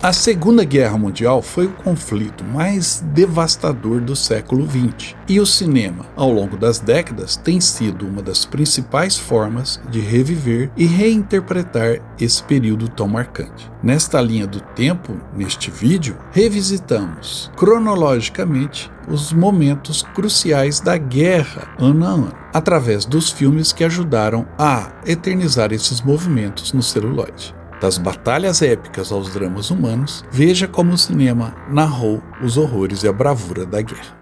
A Segunda Guerra Mundial foi o conflito mais devastador do século XX, e o cinema, ao longo das décadas, tem sido uma das principais formas de reviver e reinterpretar esse período tão marcante. Nesta linha do tempo, neste vídeo, revisitamos cronologicamente os momentos cruciais da guerra ano a ano, através dos filmes que ajudaram a eternizar esses movimentos no celuloide. Das batalhas épicas aos dramas humanos, veja como o cinema narrou os horrores e a bravura da guerra.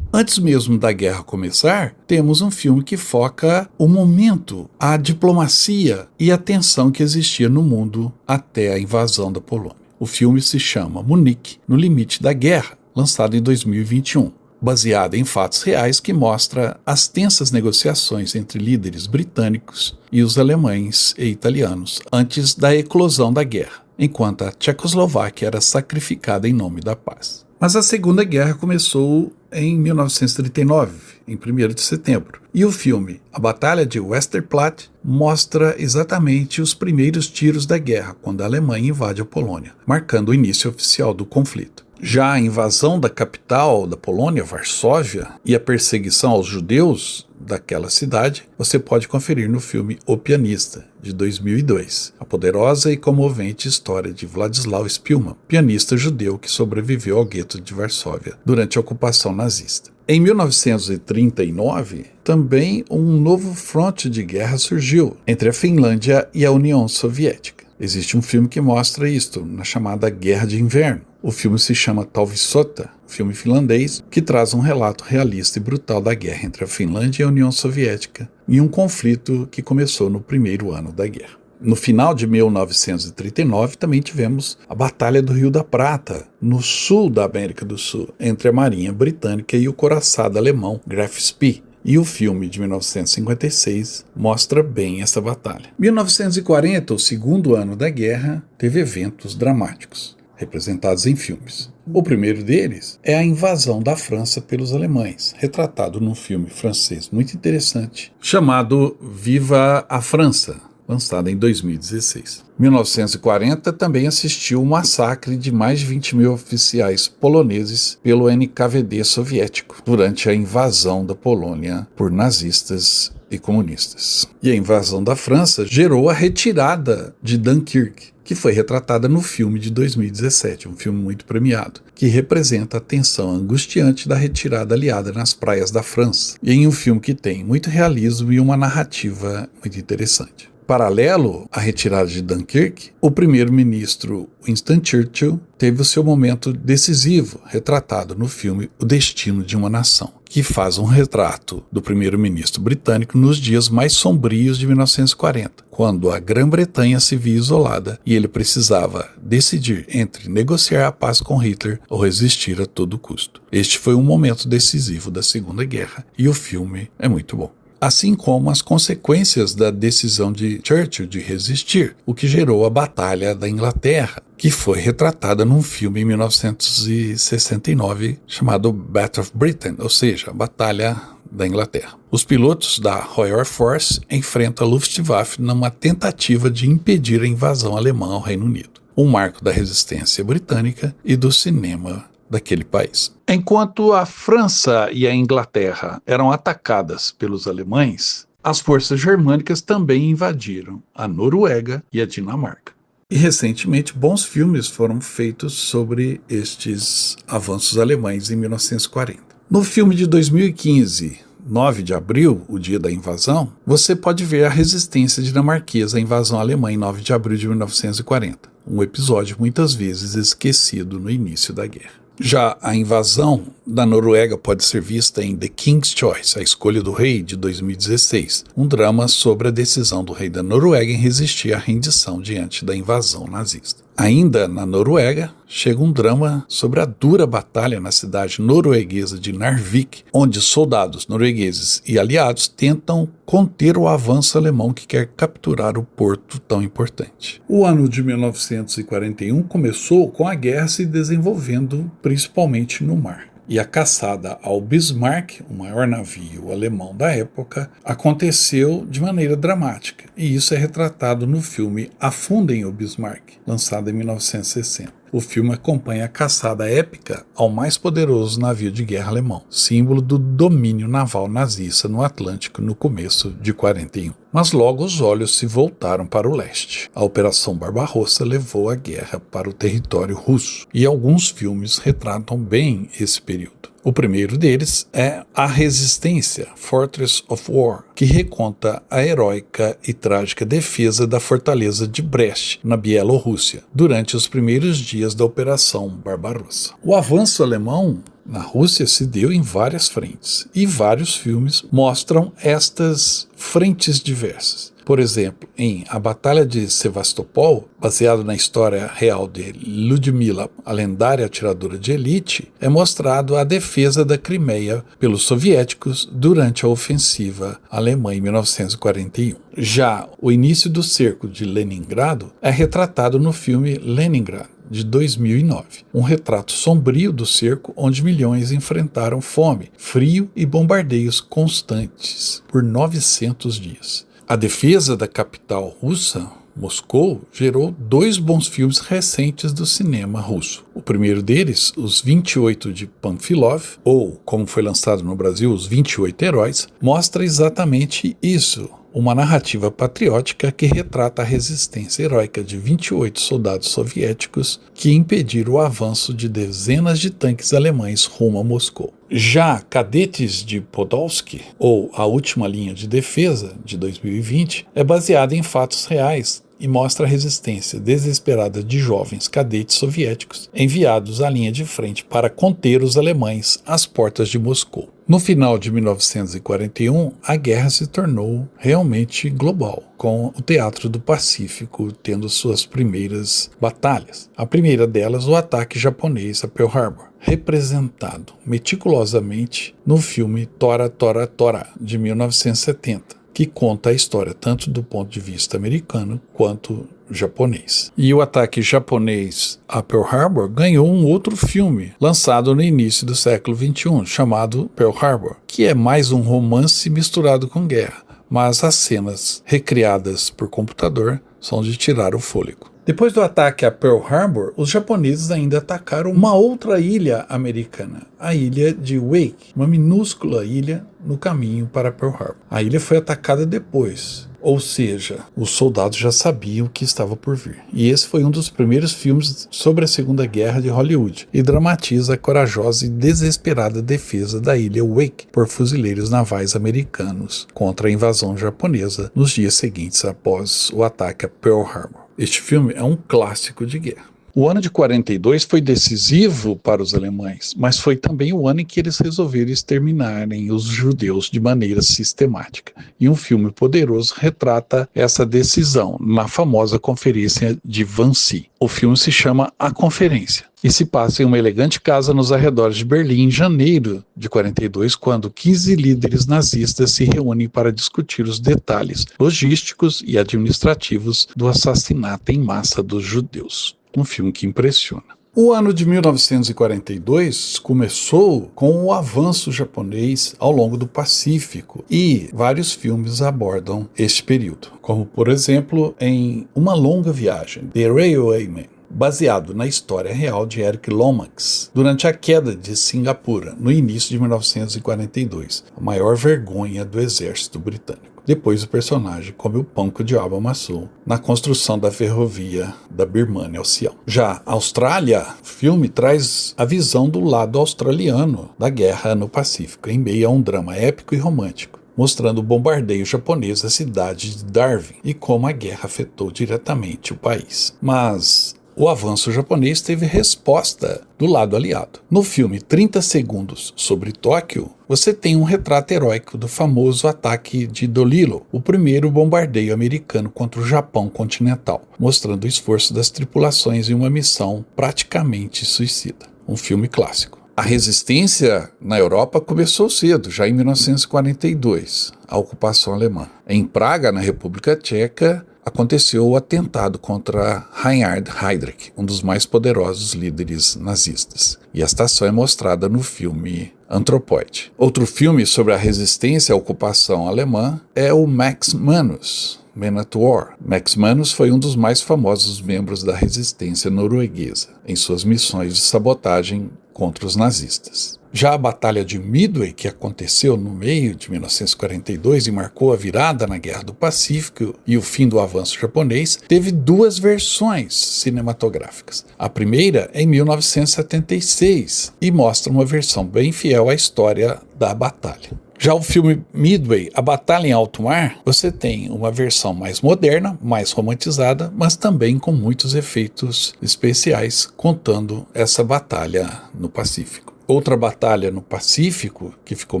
Antes mesmo da guerra começar, temos um filme que foca o momento, a diplomacia e a tensão que existia no mundo até a invasão da Polônia. O filme se chama Munique, no Limite da Guerra, lançado em 2021, baseado em fatos reais que mostra as tensas negociações entre líderes britânicos e os alemães e italianos antes da eclosão da guerra, enquanto a Tchecoslováquia era sacrificada em nome da paz. Mas a Segunda Guerra começou em 1939, em 1º de setembro, e o filme A Batalha de Westerplatte mostra exatamente os primeiros tiros da guerra, quando a Alemanha invade a Polônia, marcando o início oficial do conflito. Já a invasão da capital da Polônia, Varsóvia, e a perseguição aos judeus daquela cidade, você pode conferir no filme O Pianista, de 2002, a poderosa e comovente história de Władysław Szpilman, pianista judeu que sobreviveu ao gueto de Varsóvia durante a ocupação nazista. Em 1939, também um novo fronte de guerra surgiu entre a Finlândia e a União Soviética. Existe um filme que mostra isto, na chamada Guerra de Inverno. O filme se chama Talvisota, filme finlandês, que traz um relato realista e brutal da guerra entre a Finlândia e a União Soviética, em um conflito que começou no primeiro ano da guerra. No final de 1939, também tivemos a Batalha do Rio da Prata, no sul da América do Sul, entre a Marinha Britânica e o couraçado alemão Graf Spee. E o filme de 1956 mostra bem essa batalha. 1940, o segundo ano da guerra, teve eventos dramáticos, representados em filmes. O primeiro deles é a invasão da França pelos alemães, retratado num filme francês muito interessante, chamado Viva a França, lançado em 2016. 1940 também assistiu o massacre de mais de 20 mil oficiais poloneses pelo NKVD soviético durante a invasão da Polônia por nazistas e comunistas. E a invasão da França gerou a retirada de Dunkirk, que foi retratada no filme de 2017, um filme muito premiado, que representa a tensão angustiante da retirada aliada nas praias da França, e em um filme que tem muito realismo e uma narrativa muito interessante. Paralelo à retirada de Dunkirk, o primeiro-ministro Winston Churchill teve o seu momento decisivo, retratado no filme O Destino de uma Nação, que faz um retrato do primeiro-ministro britânico nos dias mais sombrios de 1940, quando a Grã-Bretanha se via isolada e ele precisava decidir entre negociar a paz com Hitler ou resistir a todo custo. Este foi um momento decisivo da Segunda Guerra e o filme é muito bom. Assim como as consequências da decisão de Churchill de resistir, o que gerou a Batalha da Inglaterra, que foi retratada num filme em 1969 chamado Battle of Britain, ou seja, a Batalha da Inglaterra. Os pilotos da Royal Air Force enfrentam a Luftwaffe numa tentativa de impedir a invasão alemã ao Reino Unido, um marco da resistência britânica e do cinema daquele país. Enquanto a França e a Inglaterra eram atacadas pelos alemães, as forças germânicas também invadiram a Noruega e a Dinamarca. E recentemente bons filmes foram feitos sobre estes avanços alemães em 1940. No filme de 2015, 9 de abril, o dia da invasão, você pode ver a resistência dinamarquesa à invasão alemã em 9 de abril de 1940, um episódio muitas vezes esquecido no início da guerra. Já a invasão da Noruega pode ser vista em The King's Choice, A Escolha do Rei, de 2016, um drama sobre a decisão do rei da Noruega em resistir à rendição diante da invasão nazista. Ainda na Noruega, chega um drama sobre a dura batalha na cidade norueguesa de Narvik, onde soldados noruegueses e aliados tentam conter o avanço alemão que quer capturar o porto tão importante. O ano de 1941 começou com a guerra se desenvolvendo principalmente no mar. e a caçada ao Bismarck, o maior navio alemão da época, aconteceu de maneira dramática, e isso é retratado no filme Afundem o Bismarck, lançado em 1960. O filme acompanha a caçada épica ao mais poderoso navio de guerra alemão, símbolo do domínio naval nazista no Atlântico no começo de 41. Mas logo os olhos se voltaram para o leste. A Operação Barbarossa levou a guerra para o território russo, e alguns filmes retratam bem esse período. O primeiro deles é A Resistência, Fortress of War, que reconta a heróica e trágica defesa da fortaleza de Brest, na Bielorrússia, durante os primeiros dias da Operação Barbarossa. O avanço alemão na Rússia se deu em várias frentes, e vários filmes mostram estas frentes diversas. Por exemplo, em A Batalha de Sevastopol, baseado na história real de Ludmila, a lendária atiradora de elite, é mostrado a defesa da Crimeia pelos soviéticos durante a ofensiva alemã em 1941. Já o início do cerco de Leningrado é retratado no filme Leningrad, de 2009, um retrato sombrio do cerco onde milhões enfrentaram fome, frio e bombardeios constantes por 900 dias. A defesa da capital russa, Moscou, gerou 2 bons filmes recentes do cinema russo. O primeiro deles, Os 28 de Panfilov, ou, como foi lançado no Brasil, Os 28 Heróis, mostra exatamente isso. Uma narrativa patriótica que retrata a resistência heróica de 28 soldados soviéticos que impediram o avanço de dezenas de tanques alemães rumo a Moscou. Já Cadetes de Podolsky, ou A Última Linha de Defesa, de 2020, é baseada em fatos reais e mostra a resistência desesperada de jovens cadetes soviéticos enviados à linha de frente para conter os alemães às portas de Moscou. No final de 1941, a guerra se tornou realmente global, com o Teatro do Pacífico tendo suas primeiras batalhas. A primeira delas, o ataque japonês a Pearl Harbor, representado meticulosamente no filme Tora, Tora, Tora, de 1970. Que conta a história tanto do ponto de vista americano quanto japonês. E o ataque japonês a Pearl Harbor ganhou um outro filme, lançado no início do século XXI, chamado Pearl Harbor, que é mais um romance misturado com guerra, mas as cenas recriadas por computador são de tirar o fôlego. Depois do ataque a Pearl Harbor, os japoneses ainda atacaram uma outra ilha americana, a ilha de Wake, uma minúscula ilha no caminho para Pearl Harbor. A ilha foi atacada depois, ou seja, os soldados já sabiam o que estava por vir. E esse foi um dos primeiros filmes sobre a Segunda Guerra de Hollywood e dramatiza a corajosa e desesperada defesa da ilha Wake por fuzileiros navais americanos contra a invasão japonesa nos dias seguintes após o ataque a Pearl Harbor. Este filme é um clássico de guerra. O ano de 42 foi decisivo para os alemães, mas foi também o ano em que eles resolveram exterminarem os judeus de maneira sistemática. E um filme poderoso retrata essa decisão na famosa Conferência de Wannsee. O filme se chama A Conferência e se passa em uma elegante casa nos arredores de Berlim em janeiro de 42, quando 15 líderes nazistas se reúnem para discutir os detalhes logísticos e administrativos do assassinato em massa dos judeus. Um filme que impressiona. O ano de 1942 começou com o avanço japonês ao longo do Pacífico e vários filmes abordam este período, como por exemplo em Uma Longa Viagem, The Railwayman, baseado na história real de Eric Lomax, durante a queda de Singapura, no início de 1942, a maior vergonha do exército britânico. Depois o personagem come o pão que o diabo amassou na construção da ferrovia da Birmânia ao Sião. Já a Austrália, o filme traz a visão do lado australiano da guerra no Pacífico, em meio a um drama épico e romântico, mostrando o bombardeio japonês à cidade de Darwin e como a guerra afetou diretamente o país. Mas o avanço japonês teve resposta do lado aliado. No filme 30 Segundos sobre Tóquio, você tem um retrato heróico do famoso ataque de Dolittle, o primeiro bombardeio americano contra o Japão continental, mostrando o esforço das tripulações em uma missão praticamente suicida. Um filme clássico. A resistência na Europa começou cedo, já em 1942, a ocupação alemã. Em Praga, na República Tcheca, aconteceu o atentado contra Reinhard Heydrich, um dos mais poderosos líderes nazistas. E esta ação é mostrada no filme Anthropoid. Outro filme sobre a resistência à ocupação alemã é o Max Manus, Man at War. Max Manus foi um dos mais famosos membros da resistência norueguesa em suas missões de sabotagem contra os nazistas. Já a Batalha de Midway, que aconteceu no meio de 1942 e marcou a virada na Guerra do Pacífico e o fim do avanço japonês, teve duas versões cinematográficas. A primeira é em 1976 e mostra uma versão bem fiel à história da batalha. Já o filme Midway, A Batalha em Alto Mar, você tem uma versão mais moderna, mais romantizada, mas também com muitos efeitos especiais contando essa batalha no Pacífico. Outra batalha no Pacífico que ficou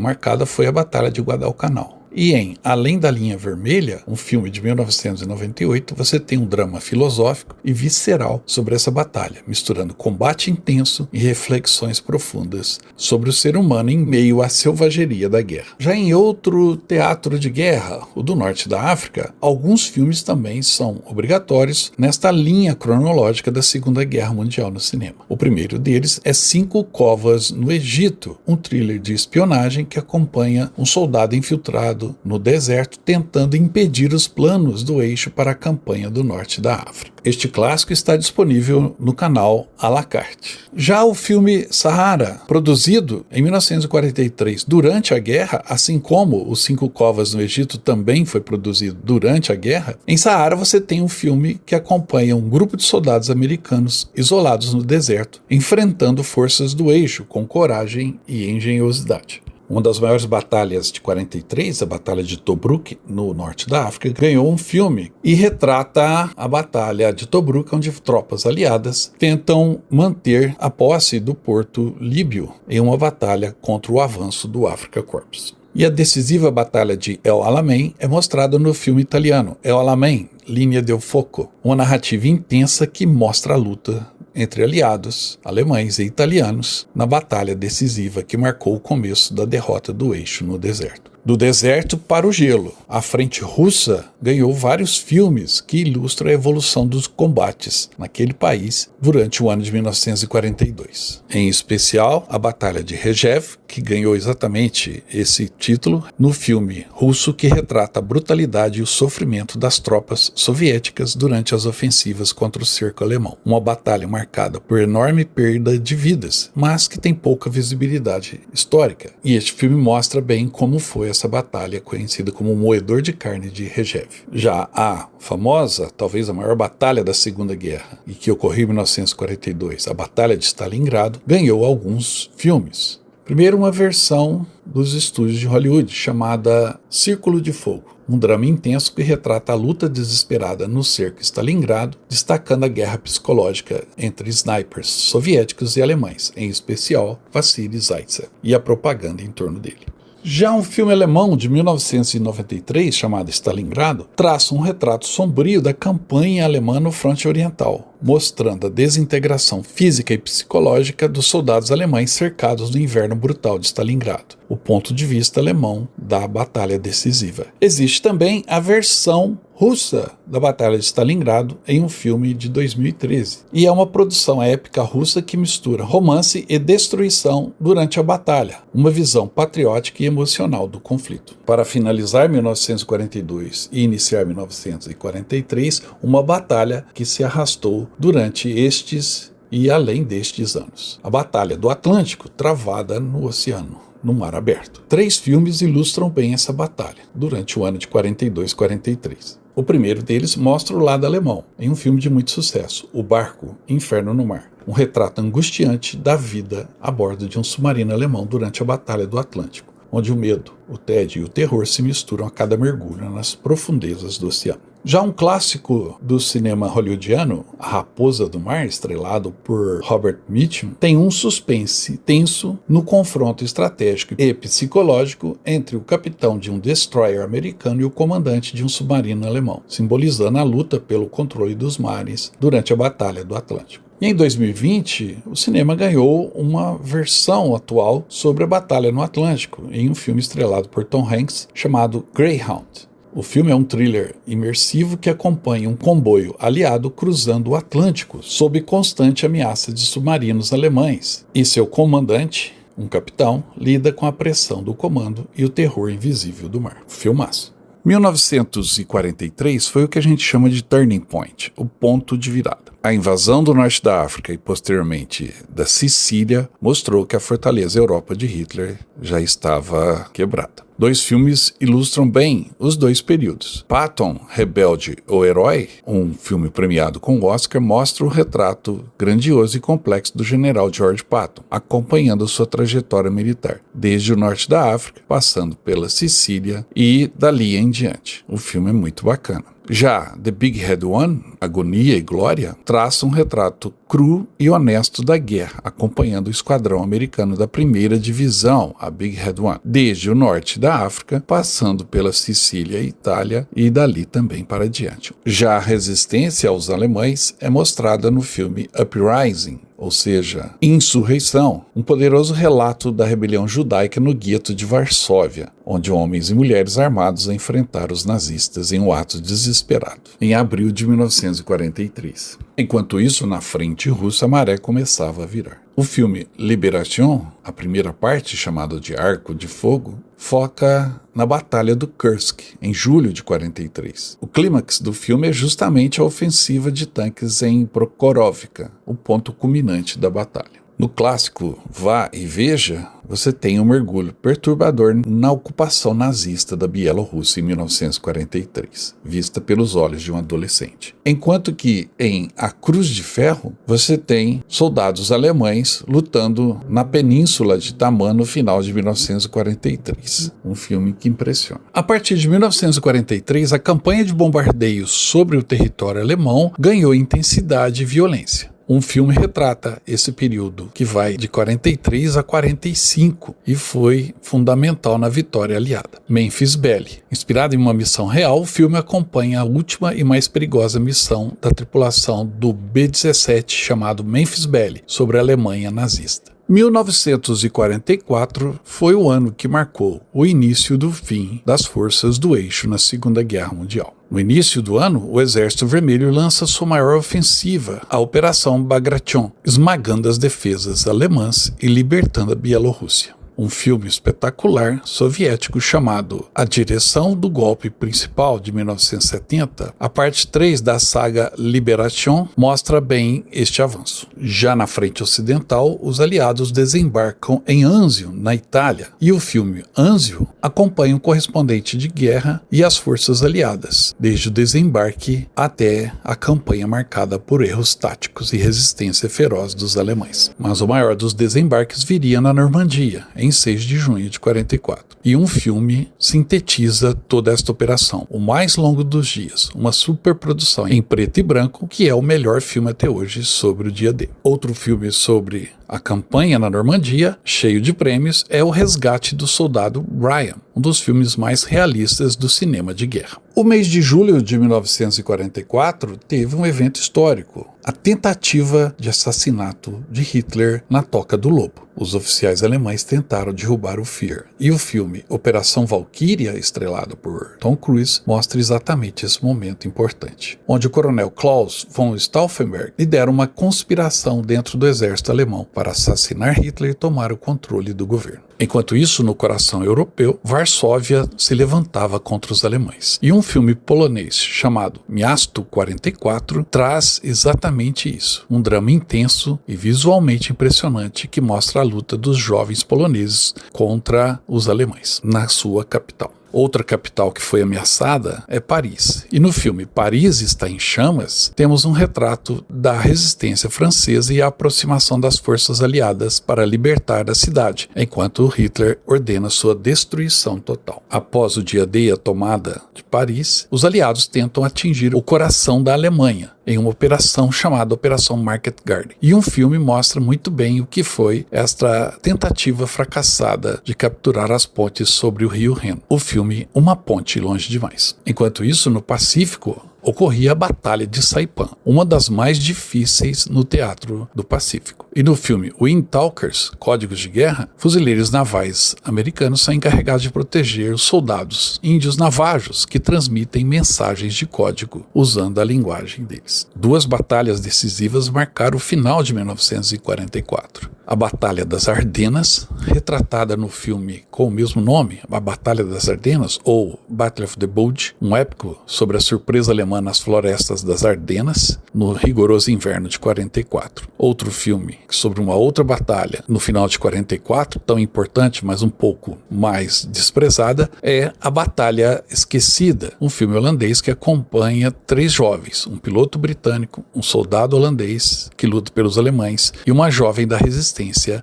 marcada foi a Batalha de Guadalcanal. E em Além da Linha Vermelha, um filme de 1998, você tem um drama filosófico e visceral sobre essa batalha, misturando combate intenso e reflexões profundas sobre o ser humano em meio à selvageria da guerra. Já em outro teatro de guerra, o do norte da África, alguns filmes também são obrigatórios nesta linha cronológica da Segunda Guerra Mundial no cinema. O primeiro deles é Cinco Covas no Egito, um thriller de espionagem que acompanha um soldado infiltrado no deserto tentando impedir os planos do eixo para a campanha do norte da África. Este clássico está disponível no canal à la carte. Já o filme Sahara, produzido em 1943 durante a guerra, assim como Os Cinco Covas no Egito também foi produzido durante a guerra, em Sahara você tem um filme que acompanha um grupo de soldados americanos isolados no deserto, enfrentando forças do eixo com coragem e engenhosidade. Uma das maiores batalhas de 43, a Batalha de Tobruk, no norte da África, ganhou um filme e retrata a Batalha de Tobruk, onde tropas aliadas tentam manter a posse do porto líbio em uma batalha contra o avanço do Afrika Korps. E a decisiva Batalha de El Alamein é mostrada no filme italiano El Alamein, Linea del Fuoco, uma narrativa intensa que mostra a luta entre aliados, alemães e italianos, na batalha decisiva que marcou o começo da derrota do eixo no deserto. Do deserto para o gelo, a frente russa ganhou vários filmes que ilustram a evolução dos combates naquele país durante o ano de 1942. Em especial, a Batalha de Rjev, que ganhou exatamente esse título no filme russo que retrata a brutalidade e o sofrimento das tropas soviéticas durante as ofensivas contra o cerco alemão. Uma batalha marcada por enorme perda de vidas, mas que tem pouca visibilidade histórica. E este filme mostra bem como foi essa batalha conhecida como o moedor de carne de Rjev. Já a famosa, talvez a maior batalha da Segunda Guerra, e que ocorreu em 1942, a Batalha de Stalingrado, ganhou alguns filmes. Primeiro, uma versão dos estúdios de Hollywood, chamada Círculo de Fogo, um drama intenso que retrata a luta desesperada no cerco Stalingrado, destacando a guerra psicológica entre snipers soviéticos e alemães, em especial Vassili Zaitsev, e a propaganda em torno dele. Já um filme alemão de 1993, chamado Stalingrado, traça um retrato sombrio da campanha alemã no fronte oriental, mostrando a desintegração física e psicológica dos soldados alemães cercados no inverno brutal de Stalingrado, o ponto de vista alemão da batalha decisiva. Existe também a versão russa da Batalha de Stalingrado em um filme de 2013. E é uma produção épica russa que mistura romance e destruição durante a batalha, uma visão patriótica e emocional do conflito. Para finalizar 1942 e iniciar 1943, uma batalha que se arrastou durante estes e além destes anos. A Batalha do Atlântico, travada no oceano, no mar aberto. 3 filmes ilustram bem essa batalha, durante o ano de 42 e 43. O primeiro deles mostra o lado alemão, em um filme de muito sucesso, O Barco, Inferno no Mar, um retrato angustiante da vida a bordo de um submarino alemão durante a Batalha do Atlântico, onde o medo, o tédio e o terror se misturam a cada mergulho nas profundezas do oceano. Já um clássico do cinema hollywoodiano, A Raposa do Mar, estrelado por Robert Mitchum, tem um suspense tenso no confronto estratégico e psicológico entre o capitão de um destroyer americano e o comandante de um submarino alemão, simbolizando a luta pelo controle dos mares durante a Batalha do Atlântico. E em 2020, o cinema ganhou uma versão atual sobre a Batalha no Atlântico, em um filme estrelado por Tom Hanks chamado Greyhound. O filme é um thriller imersivo que acompanha um comboio aliado cruzando o Atlântico sob constante ameaça de submarinos alemães, e seu comandante, um capitão, lida com a pressão do comando e o terror invisível do mar. Filmaço. 1943 foi o que a gente chama de turning point, o ponto de virada. A invasão do norte da África e posteriormente da Sicília mostrou que a fortaleza Europa de Hitler já estava quebrada. 2 filmes ilustram bem os 2 períodos. Patton, Rebelde ou Herói, um filme premiado com o Oscar, mostra o retrato grandioso e complexo do general George Patton, acompanhando sua trajetória militar, desde o norte da África, passando pela Sicília e dali em diante. O filme é muito bacana. Já The Big Red One, Agonia e Glória, traça um retrato cru e honesto da guerra, acompanhando o esquadrão americano da 1ª Divisão, a Big Red One, desde o norte da África, passando pela Sicília e Itália e dali também para diante. Já a resistência aos alemães é mostrada no filme Uprising, ou seja, Insurreição, um poderoso relato da rebelião judaica no gueto de Varsóvia, onde homens e mulheres armados enfrentaram os nazistas em um ato desesperado, em abril de 1943. Enquanto isso, na frente russa, a maré começava a virar. O filme Libération, a primeira parte, chamada de Arco de Fogo, foca na Batalha do Kursk, em julho de 43. O clímax do filme é justamente a ofensiva de tanques em Prokhorovka, o ponto culminante da batalha. No clássico Vá e Veja, você tem um mergulho perturbador na ocupação nazista da Bielorrússia em 1943, vista pelos olhos de um adolescente. Enquanto que em A Cruz de Ferro, você tem soldados alemães lutando na península de Tamã no final de 1943. Um filme que impressiona. A partir de 1943, a campanha de bombardeios sobre o território alemão ganhou intensidade e violência. Um filme retrata esse período que vai de 43 a 45 e foi fundamental na vitória aliada. Memphis Belly. Inspirado em uma missão real, o filme acompanha a última e mais perigosa missão da tripulação do B-17 chamado Memphis Belly sobre a Alemanha nazista. 1944 foi o ano que marcou o início do fim das forças do eixo na Segunda Guerra Mundial. No início do ano, o Exército Vermelho lança sua maior ofensiva, a Operação Bagration, esmagando as defesas alemãs e libertando a Bielorrússia. Um filme espetacular soviético chamado A Direção do Golpe Principal, de 1970, a parte 3 da saga Libération, mostra bem este avanço. Já na frente ocidental, os aliados desembarcam em Anzio, na Itália, e o filme Anzio acompanha o correspondente de guerra e as forças aliadas, desde o desembarque até a campanha marcada por erros táticos e resistência feroz dos alemães. Mas o maior dos desembarques viria na Normandia, em 6 de junho de 44. E um filme sintetiza toda esta operação, o mais longo dos dias, uma superprodução em preto e branco, que é o melhor filme até hoje sobre o dia D. Outro filme sobre a campanha na Normandia, cheio de prêmios, é O Resgate do Soldado Ryan, um dos filmes mais realistas do cinema de guerra. O mês de julho de 1944 teve um evento histórico, a tentativa de assassinato de Hitler na Toca do Lobo. Os oficiais alemães tentaram derrubar o Führer, e o filme Operação Valkyria, estrelado por Tom Cruise, mostra exatamente esse momento importante, onde o coronel Klaus von Stauffenberg lidera uma conspiração dentro do exército alemão para assassinar Hitler e tomar o controle do governo. Enquanto isso, no coração europeu, Varsóvia se levantava contra os alemães. E um filme polonês chamado Miasto 44 traz exatamente isso. Um drama intenso e visualmente impressionante que mostra a luta dos jovens poloneses contra os alemães na sua capital. Outra capital que foi ameaçada é Paris. E no filme Paris está em chamas, temos um retrato da resistência francesa e a aproximação das forças aliadas para libertar a cidade, enquanto Hitler ordena sua destruição total. Após o dia D e a tomada de Paris, os aliados tentam atingir o coração da Alemanha, em uma operação chamada Operação Market Garden. E um filme mostra muito bem o que foi esta tentativa fracassada de capturar as pontes sobre o rio Reno. O filme Uma Ponte Longe Demais. Enquanto isso, no Pacífico, ocorria a Batalha de Saipan, uma das mais difíceis no teatro do Pacífico. E no filme Windtalkers, Códigos de Guerra, fuzileiros navais americanos são encarregados de proteger os soldados índios navajos que transmitem mensagens de código usando a linguagem deles. 2 batalhas decisivas marcaram o final de 1944. A Batalha das Ardenas, retratada no filme com o mesmo nome, A Batalha das Ardenas, ou Battle of the Bulge, um épico sobre a surpresa alemã nas florestas das Ardenas, no rigoroso inverno de 44. Outro filme sobre uma outra batalha no final de 44, tão importante, mas um pouco mais desprezada, é A Batalha Esquecida, um filme holandês que acompanha 3 jovens, um piloto britânico, um soldado holandês que luta pelos alemães e uma jovem da resistência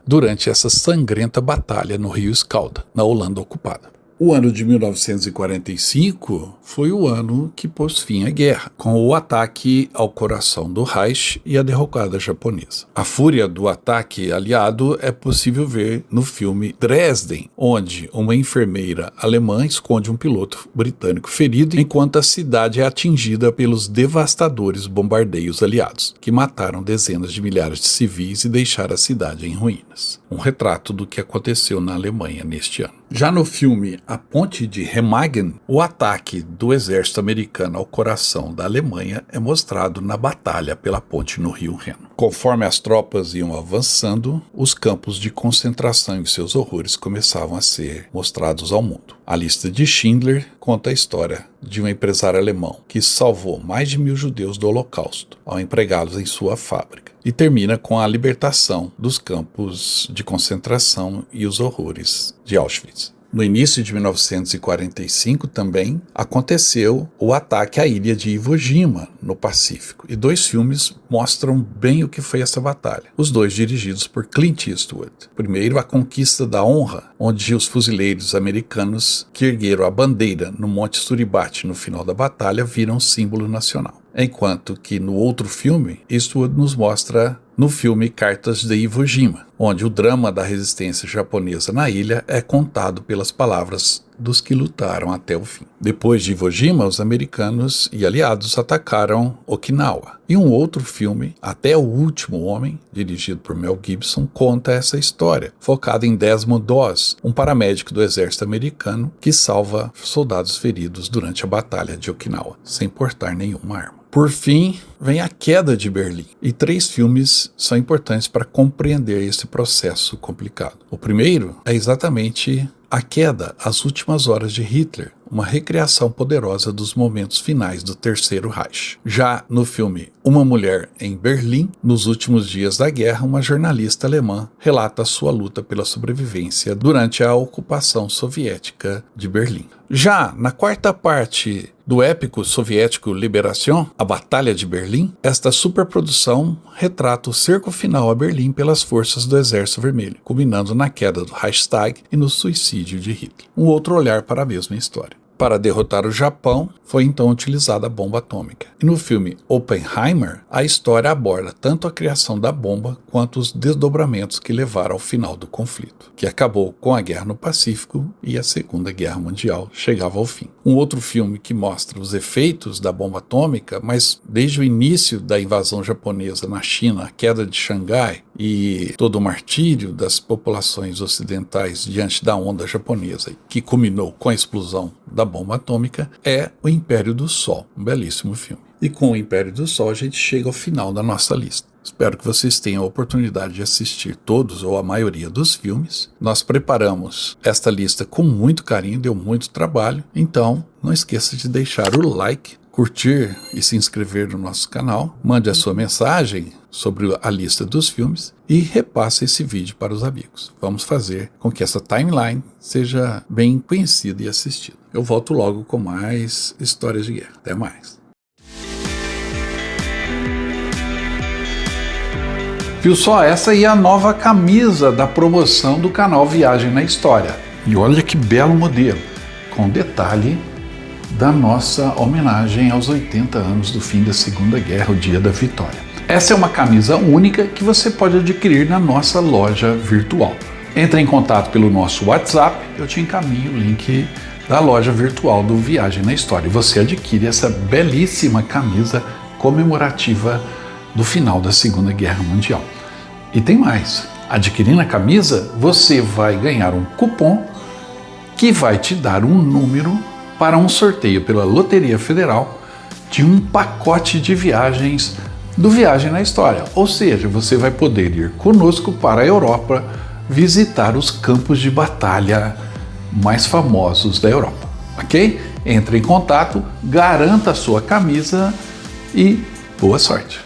durante essa sangrenta batalha no rio Skálda, na Holanda ocupada. O ano de 1945 foi o ano que pôs fim à guerra, com o ataque ao coração do Reich e a derrocada japonesa. A fúria do ataque aliado é possível ver no filme Dresden, onde uma enfermeira alemã esconde um piloto britânico ferido enquanto a cidade é atingida pelos devastadores bombardeios aliados, que mataram dezenas de milhares de civis e deixaram a cidade em ruínas. Um retrato do que aconteceu na Alemanha neste ano. Já no filme A Ponte de Remagen, o ataque do exército americano ao coração da Alemanha é mostrado na batalha pela ponte no rio Reno. Conforme as tropas iam avançando, os campos de concentração e seus horrores começavam a ser mostrados ao mundo. A lista de Schindler conta a história de um empresário alemão que salvou mais de 1.000 judeus do Holocausto ao empregá-los em sua fábrica. E termina com a libertação dos campos de concentração e os horrores de Auschwitz. No início de 1945 também aconteceu o ataque à ilha de Iwo Jima, no Pacífico, e 2 filmes mostram bem o que foi essa batalha, os 2 dirigidos por Clint Eastwood. Primeiro, A Conquista da Honra, onde os fuzileiros americanos que ergueram a bandeira no Monte Suribachi no final da batalha viram símbolo nacional. Enquanto que no outro filme, Eastwood nos mostra no filme Cartas de Iwo Jima, onde o drama da resistência japonesa na ilha é contado pelas palavras dos que lutaram até o fim. Depois de Iwo Jima, os americanos e aliados atacaram Okinawa. E um outro filme, Até o Último Homem, dirigido por Mel Gibson, conta essa história, focado em Desmond Doss, um paramédico do exército americano que salva soldados feridos durante a Batalha de Okinawa, sem portar nenhuma arma. Por fim, vem A Queda de Berlim. E 3 filmes são importantes para compreender esse processo complicado. O primeiro é exatamente A Queda, As Últimas Horas de Hitler, uma recriação poderosa dos momentos finais do Terceiro Reich. Já no filme Uma Mulher em Berlim, nos últimos dias da guerra, uma jornalista alemã relata a sua luta pela sobrevivência durante a ocupação soviética de Berlim. Já na quarta parte do épico soviético Liberation, A Batalha de Berlim, esta superprodução retrata o cerco final a Berlim pelas forças do Exército Vermelho, culminando na queda do Reichstag e no suicídio de Hitler. Um outro olhar para a mesma história. Para derrotar o Japão, foi então utilizada a bomba atômica. E no filme Oppenheimer, a história aborda tanto a criação da bomba quanto os desdobramentos que levaram ao final do conflito, que acabou com a guerra no Pacífico e a Segunda Guerra Mundial chegava ao fim. Um outro filme que mostra os efeitos da bomba atômica, mas desde o início da invasão japonesa na China, a queda de Xangai e todo o martírio das populações ocidentais diante da onda japonesa, que culminou com a explosão da bomba atômica, é O Império do Sol, um belíssimo filme. E com O Império do Sol a gente chega ao final da nossa lista. Espero que vocês tenham a oportunidade de assistir todos ou a maioria dos filmes. Nós preparamos esta lista com muito carinho, deu muito trabalho, então não esqueça de deixar o like, curtir e se inscrever no nosso canal, mande a sua mensagem sobre a lista dos filmes e repasse esse vídeo para os amigos. Vamos fazer com que essa timeline seja bem conhecida e assistida. Eu volto logo com mais histórias de guerra. Até mais. Viu só? Essa aí é a nova camisa da promoção do canal Viagem na História. E olha que belo modelo, com detalhe da nossa homenagem aos 80 anos do fim da Segunda Guerra, o Dia da Vitória. Essa é uma camisa única que você pode adquirir na nossa loja virtual. Entre em contato pelo nosso WhatsApp, eu te encaminho o link da loja virtual do Viagem na História. E você adquire essa belíssima camisa comemorativa do final da Segunda Guerra Mundial. E tem mais. Adquirindo a camisa, você vai ganhar um cupom que vai te dar um número para um sorteio pela Loteria Federal de um pacote de viagens do Viagem na História. Ou seja, você vai poder ir conosco para a Europa visitar os campos de batalha mais famosos da Europa, ok? Entre em contato, garanta a sua camisa e boa sorte!